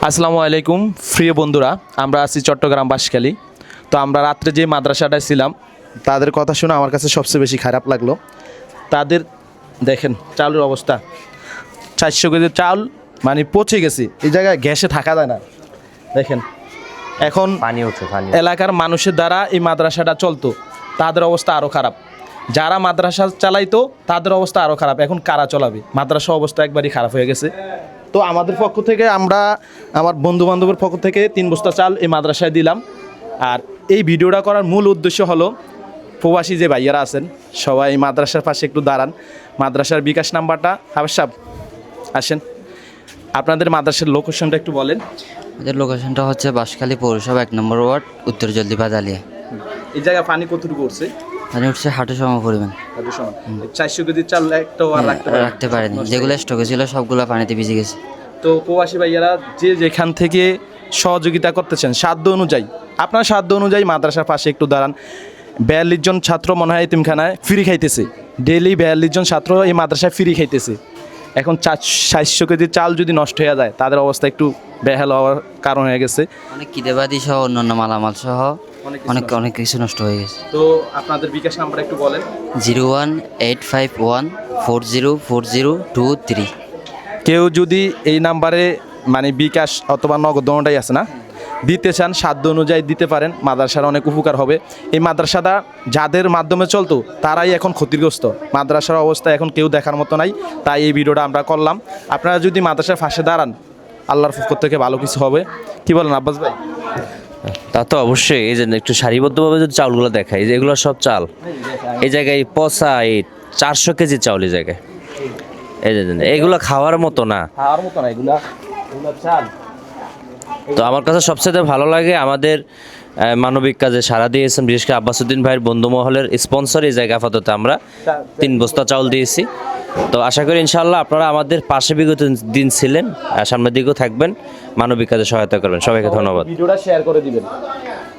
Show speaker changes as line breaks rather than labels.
আসসালামু আলাইকুম প্রিয় বন্ধুরা, আমরা আছি চট্টগ্রাম বাঁশখালী। তো আমরা রাত্রে যে মাদ্রাসাটায় ছিলাম তাদের কথা শুনে আমার কাছে সবচেয়ে বেশি খারাপ লাগলো। তাদের দেখেন চাউলের অবস্থা, 400 কেজি চাউল মানে পচে গেছে, এই জায়গায় গ্যাসে থাকা যায় না। দেখেন এখন
পানি উঠছে পানি।
এলাকার মানুষের দ্বারা এই মাদ্রাসাটা চলতো, তাদের অবস্থা আরও খারাপ। যারা মাদ্রাসা চালাইতো তাদের অবস্থা আরও খারাপ। এখন কারা চলাবে? মাদ্রাসা অবস্থা একবারই খারাপ হয়ে গেছে। তো আমাদের পক্ষ থেকে আমরা আমার বন্ধু বান্ধবের পক্ষ থেকে 3 বস্তা চাল এই মাদ্রাসায় দিলাম। আর এই ভিডিওটা করার মূল উদ্দেশ্য হলো প্রবাসী যে ভাইয়ারা আছেন সবাই এই মাদ্রাসার পাশে একটু দাঁড়ান। মাদ্রাসার বিকাশ নাম্বারটা হাবেশ সাহেব আসেন, আপনাদের মাদ্রাসার লোকেশনটা একটু বলেন।
আমাদের লোকেশনটা হচ্ছে বাঁশখালী পৌরসভা 1 নম্বর ওয়ার্ড, উত্তর জলদিবাদ আলিয়া।
এই জায়গায় পানি কতটুকু পড়ছে?
পানি উঠছে হাঁটু সম পরিমাণ।
400 কেজি চাল একটা আর
রাখতে পারেনি, যেগুলো স্টকে ছিল সবগুলো পানিতে ভিজে গেছে।
তো প্রবাসী ভাইয়ারা যে যেখান থেকে সহযোগিতা করতেছেন সাধ্য অনুযায়ী, আপনার সাধ্য অনুযায়ী মাদ্রাসার পাশে একটু দাঁড়ান। 42 জন ছাত্র মনে হয় এতিমখানায় ফ্রি খাইতেছে, ডেইলি 42 জন ছাত্র এই মাদ্রাসায় ফ্রি খাইতেছে। এখন 400 কেজি চাল যদি নষ্ট হয়ে যায় তাদের অবস্থা একটু বেহাল হওয়ার কারণ হয়ে গেছে।
অনেক কিদেবাদি সহ অন্যান্য মালামাল সহ অনেক কিছু নষ্ট হয়ে গেছে।
তো আপনাদের বিকাশ নাম্বার একটু বলেন।
01851404023।
কেউ যদি এই নাম্বারে মানে বিকাশ অথবা নগদ দোনোটাই আছে না দিতে চান, সাধ্য অনুযায়ী দিতে পারেন, মাদ্রাসার অনেক উপকার হবে। এই মাদ্রাসাটা যাদের মাধ্যমে চলতো তারাই এখন ক্ষতিগ্রস্ত। মাদ্রাসার অবস্থা এখন কেউ দেখার মতো নাই, তাই এই ভিডিওটা আমরা করলাম। আপনারা যদি মাদ্রাসার পাশে দাঁড়ান আল্লাহর পক্ষ থেকে ভালো কিছু হবে। কি বলেন আব্বাস ভাই?
তা তো অবশ্যই। এই যে একটু সারিবদ্ধভাবে যদি চাউলগুলো দেখাই, যে এগুলো সব চাল এই জায়গায় পচা, এই 400 কেজি চাউল এই জায়গায়। এই যে এগুলো খাওয়ার মতো না।
খাওয়ার মতো না এগুলা চাল।
তো আমার কাছে সবচেয়ে ভালো লাগে আমাদের মানবিক কাজে সাড়া দিয়েছেন, বিশেষ করে আব্বাসউদ্দিন ভাইয়ের বন্ধু মহলের স্পন্সর এই জায়গা আপাতত আমরা 3 বস্তা চাউল দিয়েছি। তো আশা করি ইনশাআল্লাহ আপনারা আমাদের পাশে বিগত দিন ছিলেন, সামনের দিকেও থাকবেন, মানবিক কাজে সহায়তা করবেন। সবাইকে ধন্যবাদ।
ভিডিওটা শেয়ার করে দিবেন।